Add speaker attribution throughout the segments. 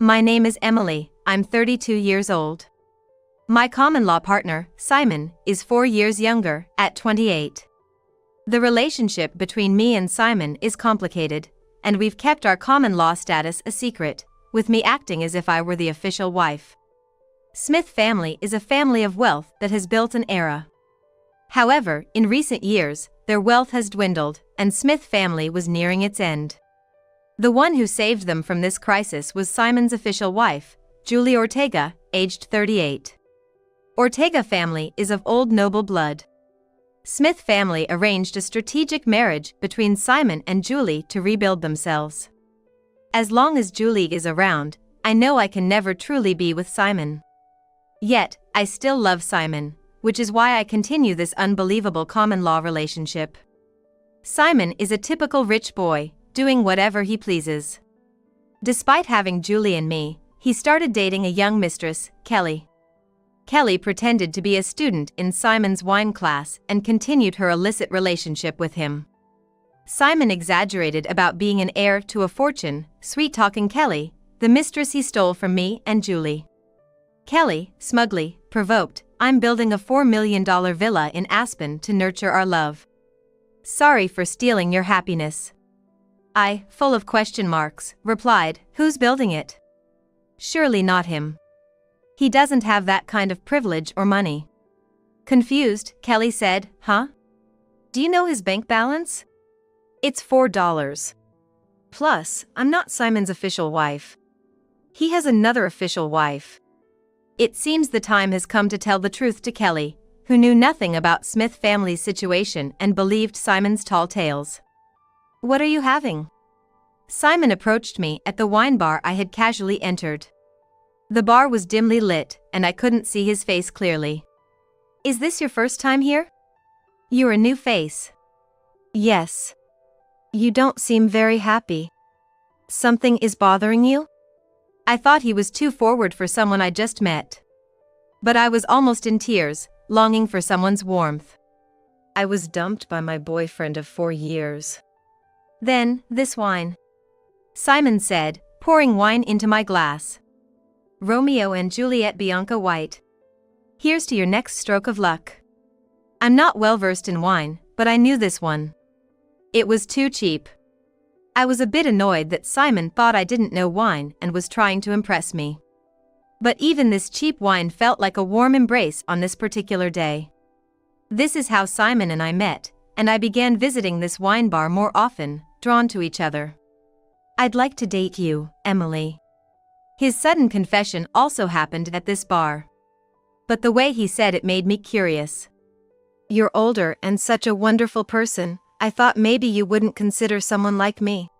Speaker 1: My name is Emily, I'm 32 years old. My common-law partner, Simon, is 4 years younger, at 28. The relationship between me and Simon is complicated, and we've kept our common-law status a secret, with me acting as if I were the official wife. Smith family is a family of wealth that has built an era. However, in recent years, their wealth has dwindled, and Smith family was nearing its end. The one who saved them from this crisis was Simon's official wife, Julie Ortega, aged 38. Ortega family is of old noble blood. Smith family arranged a strategic marriage between Simon and Julie to rebuild themselves. As long as Julie is around, I know I can never truly be with Simon. Yet, I still love Simon, which is why I continue this unbelievable common-law relationship. Simon is a typical rich boy, doing whatever he pleases. Despite having Julie and me, he started dating a young mistress, Kelly. Kelly pretended to be a student in Simon's wine class and continued her illicit relationship with him. Simon exaggerated about being an heir to a fortune, sweet-talking Kelly, the mistress he stole from me and Julie. Kelly, smugly, provoked, "I'm building a $4 million villa in Aspen to nurture our love. Sorry for stealing your happiness." I, full of question marks, replied, "Who's building it? Surely not him. He doesn't have that kind of privilege or money." Confused, Kelly said, "Huh? Do you know his bank balance? It's $4. Plus, I'm not Simon's official wife. He has another official wife." It seems the time has come to tell the truth to Kelly, who knew nothing about Smith family's situation and believed Simon's tall tales. "What are you having?" Simon approached me at the wine bar I had casually entered. The bar was dimly lit, and I couldn't see his face clearly. "Is this your first time here? You're a new face." "Yes. You don't seem very happy. Something is bothering you?" I thought he was too forward for someone I just met. But I was almost in tears, longing for someone's warmth. "I was dumped by my boyfriend of 4 years. Then, this wine," Simon said, pouring wine into my glass. "Romeo and Juliet Bianca White. Here's to your next stroke of luck." I'm not well versed in wine, but I knew this one. It was too cheap. I was a bit annoyed that Simon thought I didn't know wine and was trying to impress me. But even this cheap wine felt like a warm embrace on this particular day. This is how Simon and I met, and I began visiting this wine bar more often, drawn to each other. "I'd like to date you, Emily." His sudden confession also happened at this bar. But the way he said it made me curious. "You're older and such a wonderful person, I thought maybe you wouldn't consider someone like me."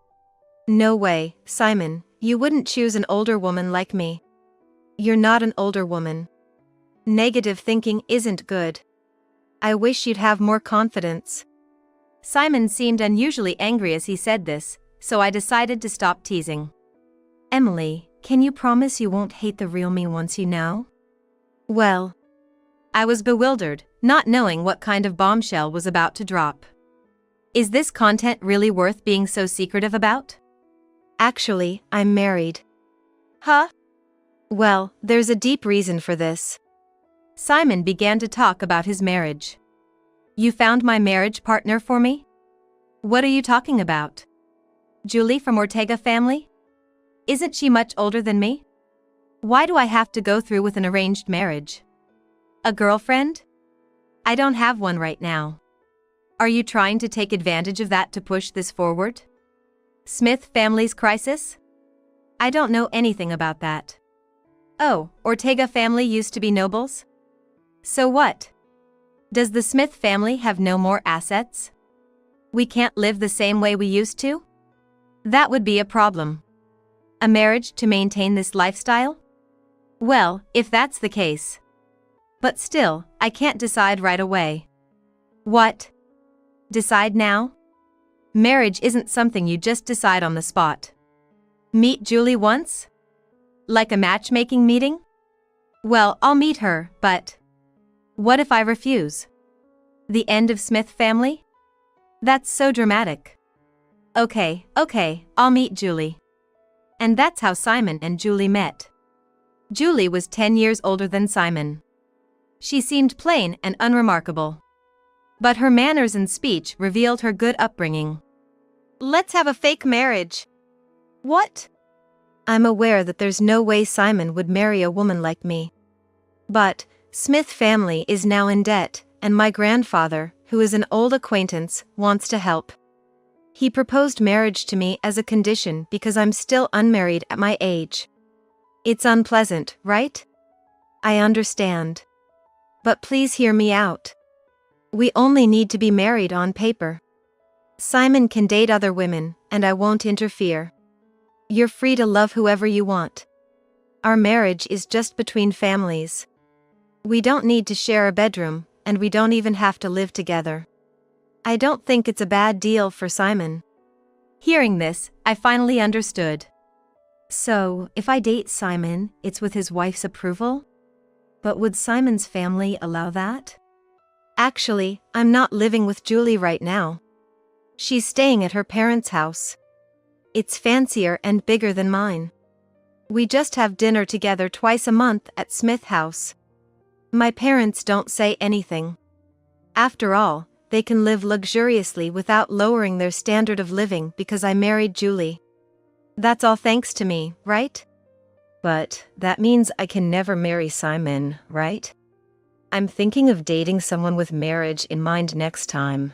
Speaker 1: "No way, Simon, you wouldn't choose an older woman like me. You're not an older woman. Negative thinking isn't good. I wish you'd have more confidence." Simon seemed unusually angry as he said this, so I decided to stop teasing. "Emily, can you promise you won't hate the real me once you know?" "Well." I was bewildered, not knowing what kind of bombshell was about to drop. Is this content really worth being so secretive about? "Actually, I'm married." "Huh?" "Well, there's a deep reason for this." Simon began to talk about his marriage. "You found my marriage partner for me? What are you talking about? Julie from Ortega family? Isn't she much older than me? Why do I have to go through with an arranged marriage? A girlfriend? I don't have one right now. Are you trying to take advantage of that to push this forward? Smith family's crisis? I don't know anything about that." "Oh, Ortega family used to be nobles? So what? Does the Smith family have no more assets? We can't live the same way we used to? That would be a problem. A marriage to maintain this lifestyle? Well, if that's the case. But still, I can't decide right away." "What? Decide now? Marriage isn't something you just decide on the spot. Meet Julie once? Like a matchmaking meeting? Well, I'll meet her, but what if I refuse? The end of Smith family? That's so dramatic." Okay, I'll meet Julie. And that's how Simon and Julie met. Julie was 10 years older than Simon. She seemed plain and unremarkable. But her manners and speech revealed her good upbringing.
Speaker 2: Let's have a fake marriage. What?
Speaker 1: I'm aware that there's no way Simon would marry a woman like me. But Smith family is now in debt, and my grandfather, who is an old acquaintance, wants to help. He proposed marriage to me as a condition because I'm still unmarried at my age. It's unpleasant, right? I understand. But please hear me out. We only need to be married on paper. Simon can date other women, and I won't interfere. You're free to love whoever you want. Our marriage is just between families. We don't need to share a bedroom, and we don't even have to live together. I don't think it's a bad deal for Simon. Hearing this, I finally understood. So, if I date Simon, it's with his wife's approval? But would Simon's family allow that? Actually, I'm not living with Julie right now. She's staying at her parents' house. It's fancier and bigger than mine. We just have dinner together twice a month at Smith House. My parents don't say anything. After all, they can live luxuriously without lowering their standard of living because I married Julie. That's all thanks to me, right? But that means I can never marry Simon, right? I'm thinking of dating someone with marriage in mind next time.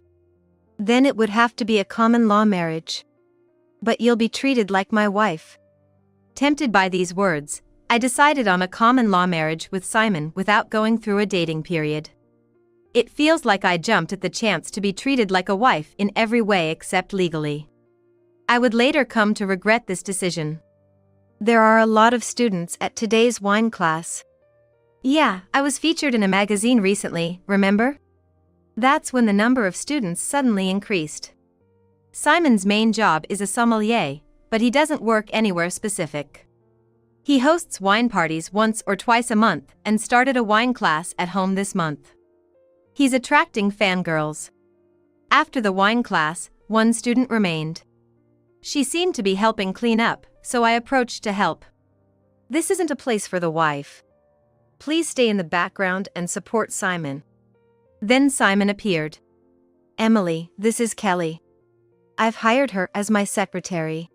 Speaker 1: Then it would have to be a common law marriage. But you'll be treated like my wife. Tempted by these words, I decided on a common law marriage with Simon without going through a dating period. It feels like I jumped at the chance to be treated like a wife in every way except legally. I would later come to regret this decision. There are a lot of students at today's wine class. Yeah, I was featured in a magazine recently, remember? That's when the number of students suddenly increased. Simon's main job is a sommelier, but he doesn't work anywhere specific. He hosts wine parties once or twice a month and started a wine class at home this month. He's attracting fangirls. After the wine class, one student remained. She seemed to be helping clean up, so I approached to help. This isn't a place for the wife. Please stay in the background and support Simon. Then Simon appeared. Emily, this is Kelly. I've hired her as my secretary.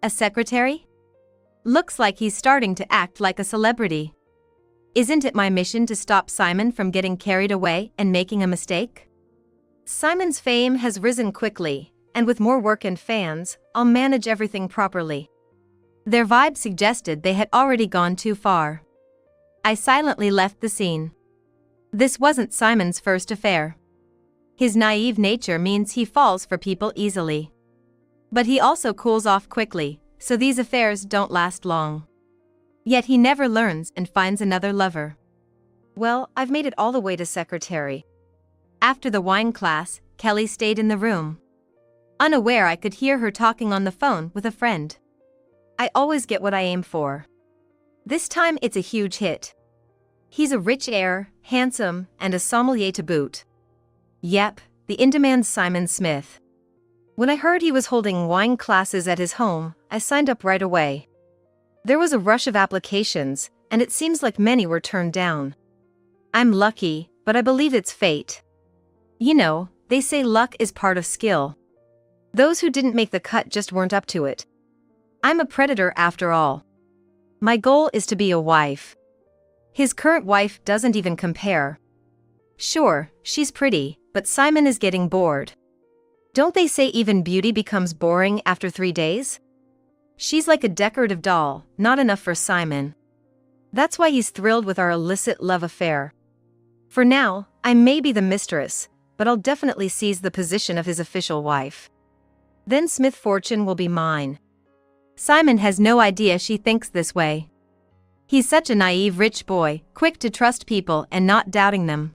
Speaker 1: A secretary? Looks like he's starting to act like a celebrity. Isn't it my mission to stop Simon from getting carried away and making a mistake? Simon's fame has risen quickly, and with more work and fans, I'll manage everything properly. Their vibe suggested they had already gone too far. I silently left the scene. This wasn't Simon's first affair. His naive nature means he falls for people easily. But he also cools off quickly, so these affairs don't last long. Yet he never learns and finds another lover. Well, I've made it all the way to secretary. After the wine class, Kelly stayed in the room. Unaware I could hear her talking on the phone with a friend. I always get what I aim for. This time it's a huge hit. He's a rich heir, handsome, and a sommelier to boot. Yep, the in-demand Simon Smith. When I heard he was holding wine classes at his home, I signed up right away. There was a rush of applications, and it seems like many were turned down. I'm lucky, but I believe it's fate. You know, they say luck is part of skill. Those who didn't make the cut just weren't up to it. I'm a predator after all. My goal is to be a wife. His current wife doesn't even compare. Sure, she's pretty, but Simon is getting bored. Don't they say even beauty becomes boring after 3 days? She's like a decorative doll, not enough for Simon. That's why he's thrilled with our illicit love affair. For now, I may be the mistress, but I'll definitely seize the position of his official wife. Then Smith fortune will be mine. Simon has no idea she thinks this way. He's such a naive rich boy, quick to trust people and not doubting them.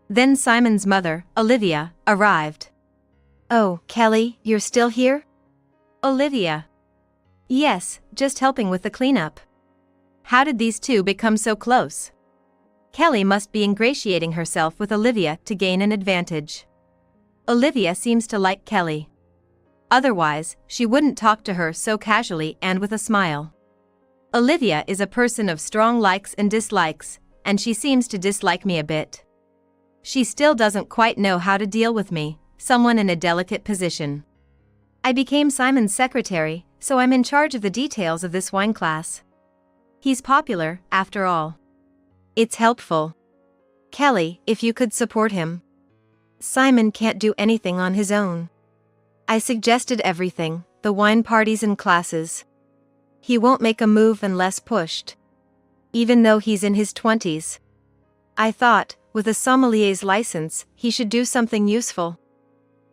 Speaker 1: Then Simon's mother, Olivia, arrived. Oh, Kelly, you're still here? Olivia. Yes, just helping with the cleanup. How did these two become so close? Kelly must be ingratiating herself with Olivia to gain an advantage. Olivia seems to like Kelly. Otherwise, she wouldn't talk to her so casually and with a smile. Olivia is a person of strong likes and dislikes, and she seems to dislike me a bit. She still doesn't quite know how to deal with me, someone in a delicate position. I became Simon's secretary, so I'm in charge of the details of this wine class. He's popular, after all. It's helpful. Kelly, if you could support him. Simon can't do anything on his own. I suggested everything, the wine parties and classes. He won't make a move unless pushed. Even though he's in his 20s. I thought, with a sommelier's license, he should do something useful.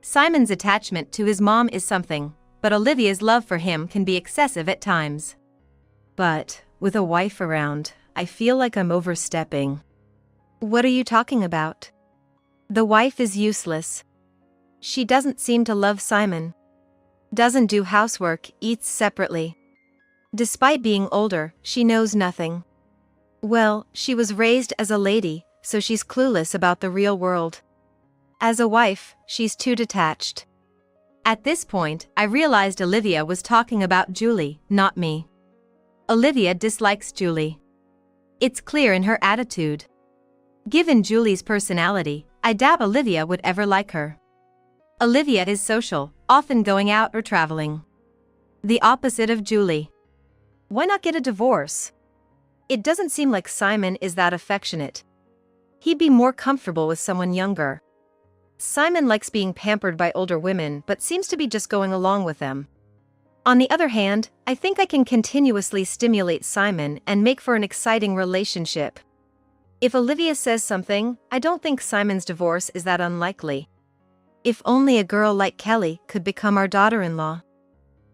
Speaker 1: Simon's attachment to his mom is something, but Olivia's love for him can be excessive at times. But, with a wife around, I feel like I'm overstepping. What are you talking about? The wife is useless. She doesn't seem to love Simon. Doesn't do housework, eats separately. Despite being older, she knows nothing. Well, she was raised as a lady, so she's clueless about the real world. As a wife, she's too detached. At this point, I realized Olivia was talking about Julie, not me. Olivia dislikes Julie. It's clear in her attitude. Given Julie's personality, I doubt Olivia would ever like her. Olivia is social, often going out or traveling. The opposite of Julie. Why not get a divorce? It doesn't seem like Simon is that affectionate. He'd be more comfortable with someone younger. Simon likes being pampered by older women but seems to be just going along with them. On the other hand, I think I can continuously stimulate Simon and make for an exciting relationship. If Olivia says something, I don't think Simon's divorce is that unlikely. If only a girl like Kelly could become our daughter-in-law.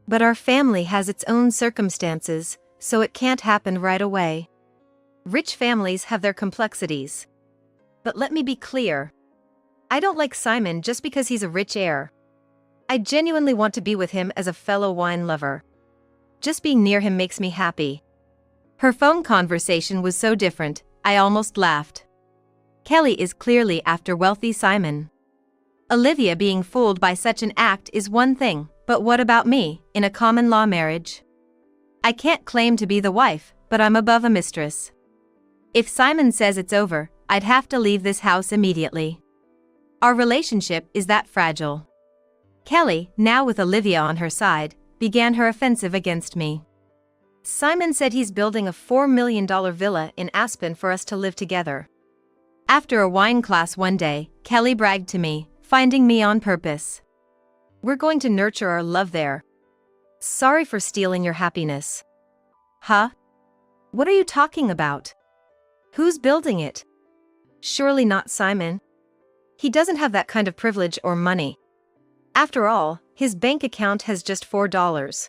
Speaker 1: But our family has its own circumstances, so it can't happen right away. Rich families have their complexities. But let me be clear. I don't like Simon just because he's a rich heir. I genuinely want to be with him as a fellow wine lover. Just being near him makes me happy. Her phone conversation was so different, I almost laughed. Kelly is clearly after wealthy Simon. Olivia being fooled by such an act is one thing, but what about me, in a common law marriage? I can't claim to be the wife, but I'm above a mistress. If Simon says it's over, I'd have to leave this house immediately. Our relationship is that fragile. Kelly, now with Olivia on her side, began her offensive against me. Simon said he's building a $4 million villa in Aspen for us to live together. After a wine class one day, Kelly bragged to me, finding me on purpose. We're going to nurture our love there. Sorry for stealing your happiness. Huh? What are you talking about? Who's building it? Surely not Simon. He doesn't have that kind of privilege or money. After all, his bank account has just $4.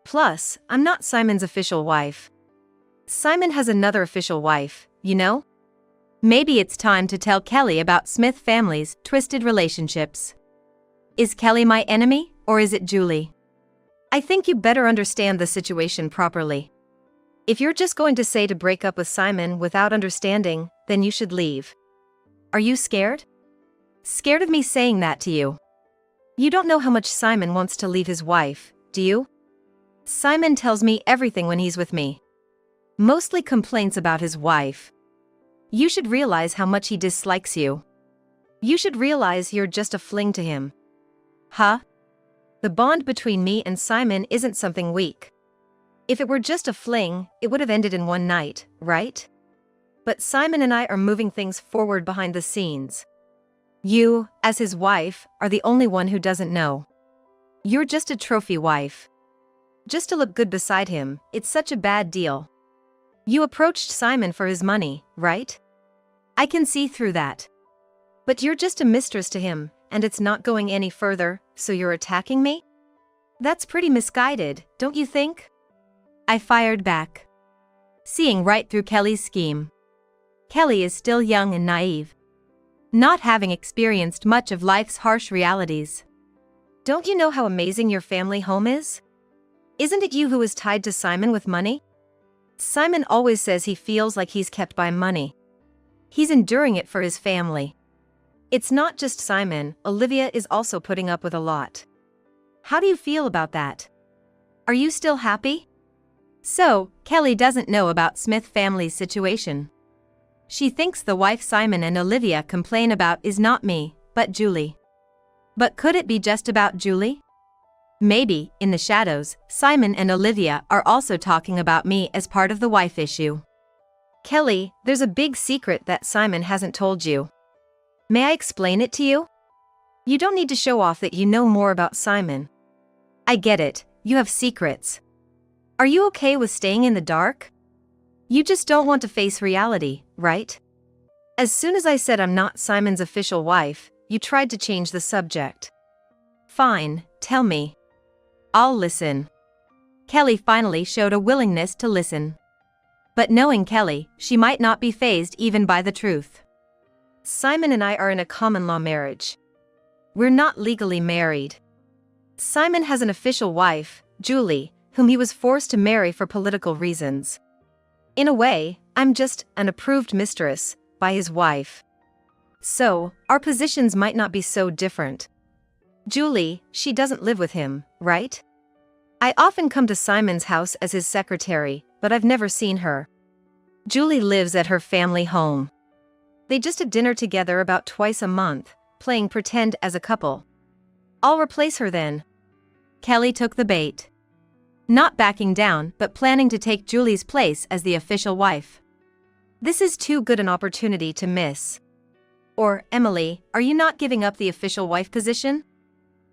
Speaker 1: Plus, I'm not Simon's official wife. Simon has another official wife, you know? Maybe it's time to tell Kelly about Smith family's twisted relationships. Is Kelly my enemy, or is it Julie? I think you better understand the situation properly. If you're just going to say to break up with Simon without understanding, then you should leave. Are you scared? Scared of me saying that to you? You don't know how much Simon wants to leave his wife, do you? Simon tells me everything when he's with me. Mostly complaints about his wife. You should realize how much he dislikes you. You should realize you're just a fling to him. Huh? The bond between me and Simon isn't something weak. If it were just a fling, it would have ended in one night, right? But Simon and I are moving things forward behind the scenes. You, as his wife, are the only one who doesn't know. You're just a trophy wife. Just to look good beside him, it's such a bad deal. You approached Simon for his money, right? I can see through that. But you're just a mistress to him, and it's not going any further, so you're attacking me? That's pretty misguided, don't you think? I fired back. Seeing right through Kelly's scheme. Kelly is still young and naive. Not having experienced much of life's harsh realities. Don't you know how amazing your family home is? Isn't it you who is tied to Simon with money? Simon always says he feels like he's kept by money. He's enduring it for his family. It's not just Simon, Olivia is also putting up with a lot. How do you feel about that? Are you still happy? So, Kelly doesn't know about Smith family's situation. She thinks the wife Simon and Olivia complain about is not me, but Julie. But could it be just about Julie? Maybe, in the shadows, Simon and Olivia are also talking about me as part of the wife issue. Kelly, there's a big secret that Simon hasn't told you. May I explain it to you? You don't need to show off that you know more about Simon. I get it, you have secrets. Are you okay with staying in the dark? You just don't want to face reality, right? As soon as I said I'm not Simon's official wife, you tried to change the subject. Fine, tell me. I'll listen. Kelly finally showed a willingness to listen. But knowing Kelly, she might not be fazed even by the truth. Simon and I are in a common-law marriage. We're not legally married. Simon has an official wife, Julie, whom he was forced to marry for political reasons. In a way, I'm just an approved mistress by his wife. So, our positions might not be so different. Julie, she doesn't live with him, right? I often come to Simon's house as his secretary, but I've never seen her. Julie lives at her family home. They just have dinner together about twice a month, playing pretend as a couple. I'll replace her then. Kelly took the bait. Not backing down, but planning to take Julie's place as the official wife. This is too good an opportunity to miss. Or, Emily, are you not giving up the official wife position?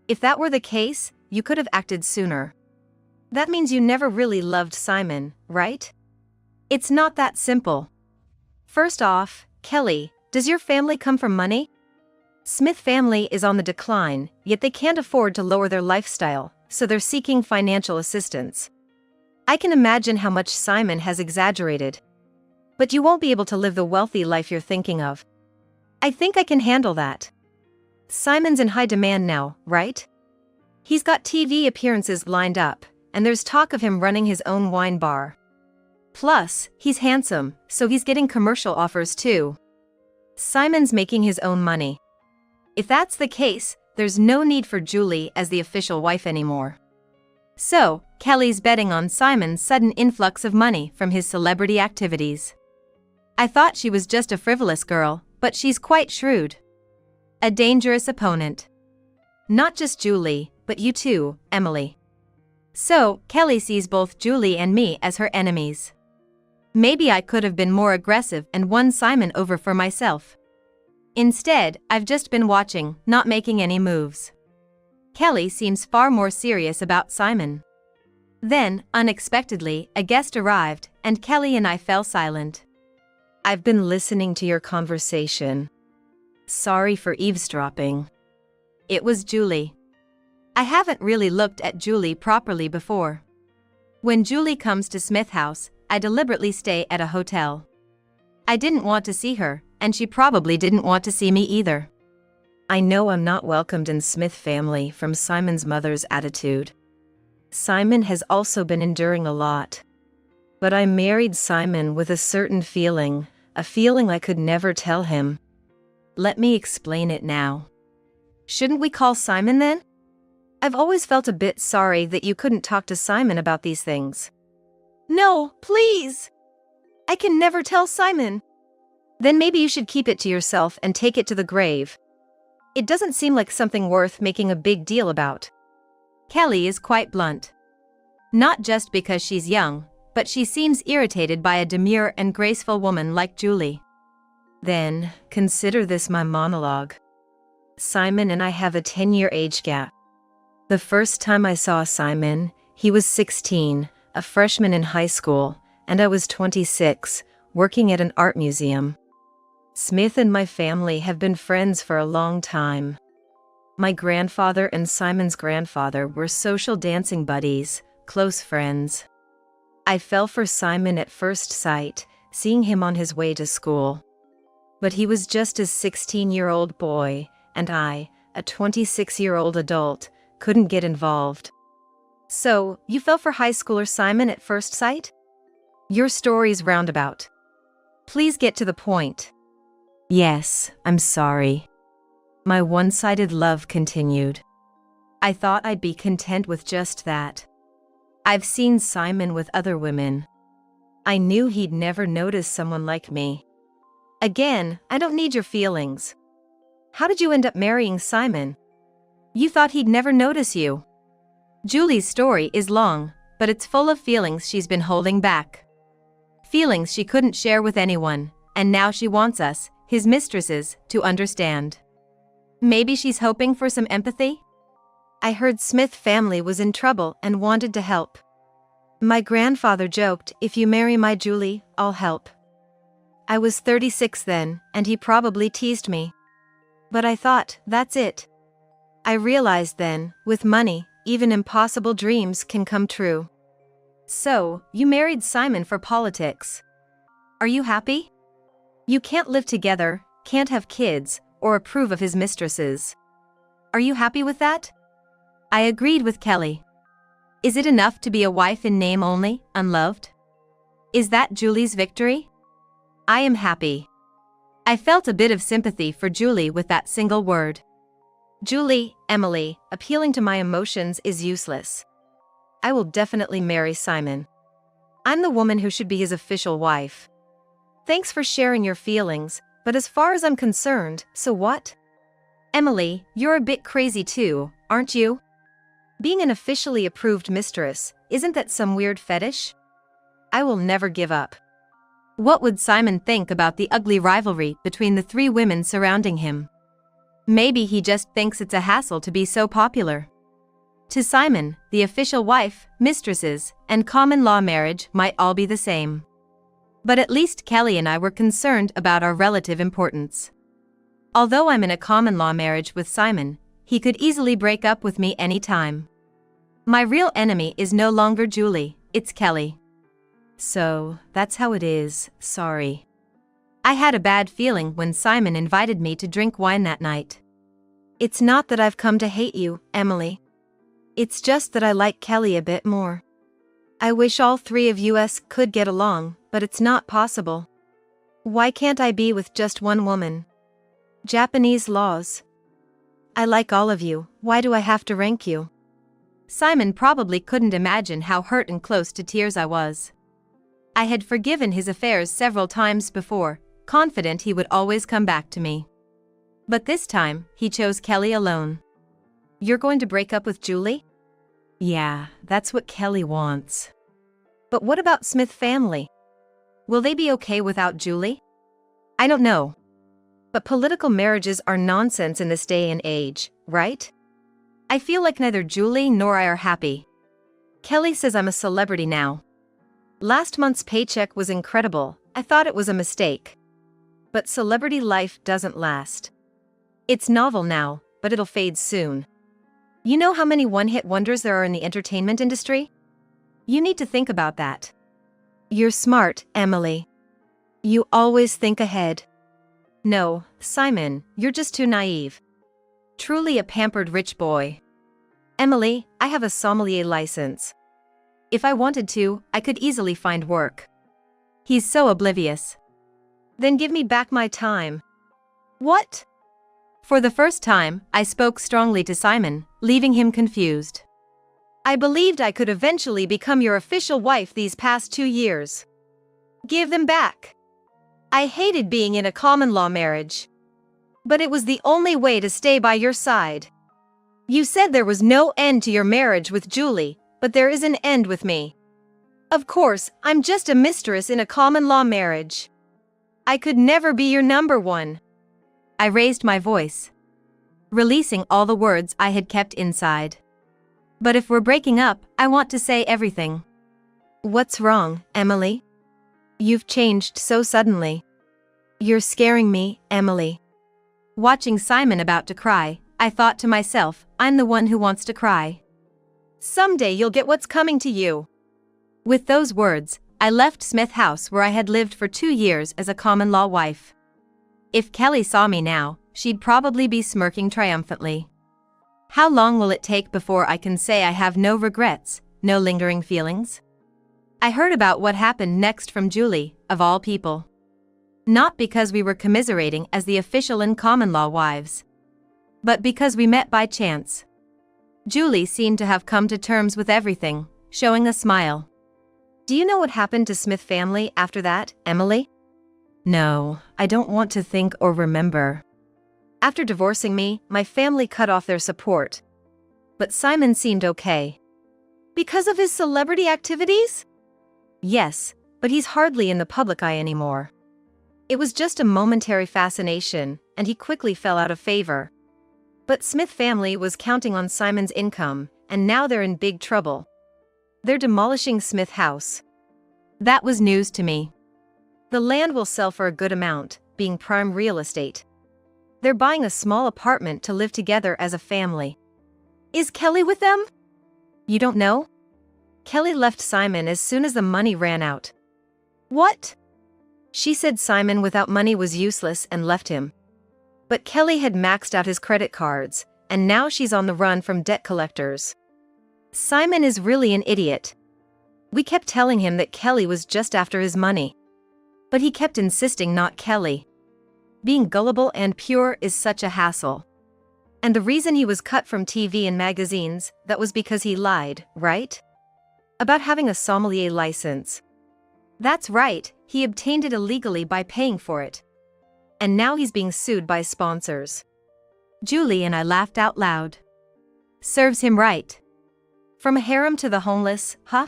Speaker 1: If that were the case, you could have acted sooner. That means you never really loved Simon, right? It's not that simple. First off, Kelly, does your family come from money? Smith family is on the decline, yet they can't afford to lower their lifestyle, so they're seeking financial assistance. I can imagine how much Simon has exaggerated. But you won't be able to live the wealthy life you're thinking of. I think I can handle that. Simon's in high demand now, right? He's got TV appearances lined up, and there's talk of him running his own wine bar. Plus, he's handsome, so he's getting commercial offers too. Simon's making his own money. If that's the case, there's no need for Julie as the official wife anymore. So, Kelly's betting on Simon's sudden influx of money from his celebrity activities. I thought she was just a frivolous girl, but she's quite shrewd. A dangerous opponent. Not just Julie, but you too, Emily. So, Kelly sees both Julie and me as her enemies. Maybe I could have been more aggressive and won Simon over for myself. Instead, I've just been watching, not making any moves. Kelly seems far more serious about Simon. Then, unexpectedly, a guest arrived, and Kelly and I fell silent. I've been listening to your conversation. Sorry for eavesdropping. It was Julie. I haven't really looked at Julie properly before. When Julie comes to Smith House, I deliberately stay at a hotel. I didn't want to see her, and she probably didn't want to see me either. I know I'm not welcomed in Smith family from Simon's mother's attitude. Simon has also been enduring a lot. But I married Simon with a certain feeling, a feeling I could never tell him. Let me explain it now. Shouldn't we call Simon then? I've always felt a bit sorry that you couldn't talk to Simon about these things. No, please! I can never tell Simon. Then maybe you should keep it to yourself and take it to the grave. It doesn't seem like something worth making a big deal about. Kelly is quite blunt. Not just because she's young, but she seems irritated by a demure and graceful woman like Julie. Then, consider this my monologue. Simon and I have a 10-year age gap. The first time I saw Simon, he was 16, a freshman in high school, and I was 26, working at an art museum. Smith and my family have been friends for a long time. My grandfather and Simon's grandfather were social dancing buddies, close friends. I fell for Simon at first sight, seeing him on his way to school. But he was just a 16-year-old boy, and I, a 26-year-old adult, couldn't get involved. So, you fell for high schooler Simon at first sight? Your story's roundabout. Please get to the point. Yes, I'm sorry. My one-sided love continued. I thought I'd be content with just that. I've seen Simon with other women. I knew he'd never notice someone like me. Again, I don't need your feelings. How did you end up marrying Simon? You thought he'd never notice you. Julie's story is long, but it's full of feelings she's been holding back. Feelings she couldn't share with anyone, and now she wants us, his mistresses, to understand. Maybe she's hoping for some empathy? I heard Smith family was in trouble and wanted to help. My grandfather joked, if you marry my Julie, I'll help. I was 36 then, and he probably teased me. But I thought, that's it. I realized then, with money, even impossible dreams can come true. So, you married Simon for politics. Are you happy? You can't live together, can't have kids, or approve of his mistresses. Are you happy with that? I agreed with Kelly. Is it enough to be a wife in name only, unloved? Is that Julie's victory? I am happy. I felt a bit of sympathy for Julie with that single word. Julie, Emily, appealing to my emotions is useless. I will definitely marry Simon. I'm the woman who should be his official wife. Thanks for sharing your feelings, but as far as I'm concerned, so what? Emily, you're a bit crazy too, aren't you? Being an officially approved mistress, isn't that some weird fetish? I will never give up. What would Simon think about the ugly rivalry between the three women surrounding him? Maybe he just thinks it's a hassle to be so popular. To Simon, the official wife, mistresses, and common law marriage might all be the same. But at least Kelly and I were concerned about our relative importance. Although I'm in a common law marriage with Simon, he could easily break up with me any time. My real enemy is no longer Julie, it's Kelly. So, that's how it is, sorry. I had a bad feeling when Simon invited me to drink wine that night. It's not that I've come to hate you, Emily. It's just that I like Kelly a bit more. I wish all three of us could get along, but it's not possible. Why can't I be with just one woman? Japanese laws. I like all of you, why do I have to rank you? Simon probably couldn't imagine how hurt and close to tears I was. I had forgiven his affairs several times before, confident he would always come back to me. But this time, he chose Kelly alone. You're going to break up with Julie? Yeah, that's what Kelly wants. But what about Smith family? Will they be okay without Julie? I don't know. But political marriages are nonsense in this day and age, right? I feel like neither Julie nor I are happy. Kelly says I'm a celebrity now. Last month's paycheck was incredible, I thought it was a mistake. But celebrity life doesn't last. It's novel now, but it'll fade soon. You know how many one-hit wonders there are in the entertainment industry? You need to think about that. You're smart, Emily. You always think ahead. No, Simon, you're just too naive. Truly a pampered rich boy. Emily, I have a sommelier license. If I wanted to, I could easily find work. He's so oblivious. Then give me back my time. What? For the first time, I spoke strongly to Simon, leaving him confused. I believed I could eventually become your official wife these past 2 years. Give them back. I hated being in a common law marriage. But it was the only way to stay by your side. You said there was no end to your marriage with Julie, but there is an end with me. Of course, I'm just a mistress in a common law marriage. I could never be your number one. I raised my voice, releasing all the words I had kept inside. But if we're breaking up, I want to say everything. What's wrong, Emily? You've changed so suddenly. You're scaring me, Emily. Watching Simon about to cry, I thought to myself, I'm the one who wants to cry. Someday you'll get what's coming to you. With those words, I left Smith House where I had lived for 2 years as a common law wife. If Kelly saw me now, she'd probably be smirking triumphantly. How long will it take before I can say I have no regrets, no lingering feelings? I heard about what happened next from Julie, of all people. Not because we were commiserating as the official and common law wives, but because we met by chance. Julie seemed to have come to terms with everything, showing a smile.
Speaker 2: Do you know what happened to Smith family after that, Emily?
Speaker 1: No, I don't want to think or remember.
Speaker 2: After divorcing me, my family cut off their support. But Simon seemed okay. Because of his celebrity activities? Yes, but he's hardly in the public eye anymore. It was just a momentary fascination, and he quickly fell out of favor. But Smith family was counting on Simon's income, and now they're in big trouble. They're demolishing Smith house.
Speaker 1: That was news to me.
Speaker 2: The land will sell for a good amount, being prime real estate. They're buying a small apartment to live together as a family. Is Kelly with them? You don't know? Kelly left Simon as soon as the money ran out. What? She said Simon without money was useless and left him. But Kelly had maxed out his credit cards, and now she's on the run from debt collectors. Simon is really an idiot. We kept telling him that Kelly was just after his money. But he kept insisting not Kelly. Being gullible and pure is such a hassle. And the reason he was cut from TV and magazines, that was because he lied, right? About having a sommelier license. That's right, he obtained it illegally by paying for it. And now he's being sued by sponsors.
Speaker 1: Julie and I laughed out loud. Serves him right.
Speaker 2: From a harem to the homeless, huh?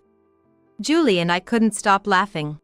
Speaker 1: Julie and I couldn't stop laughing.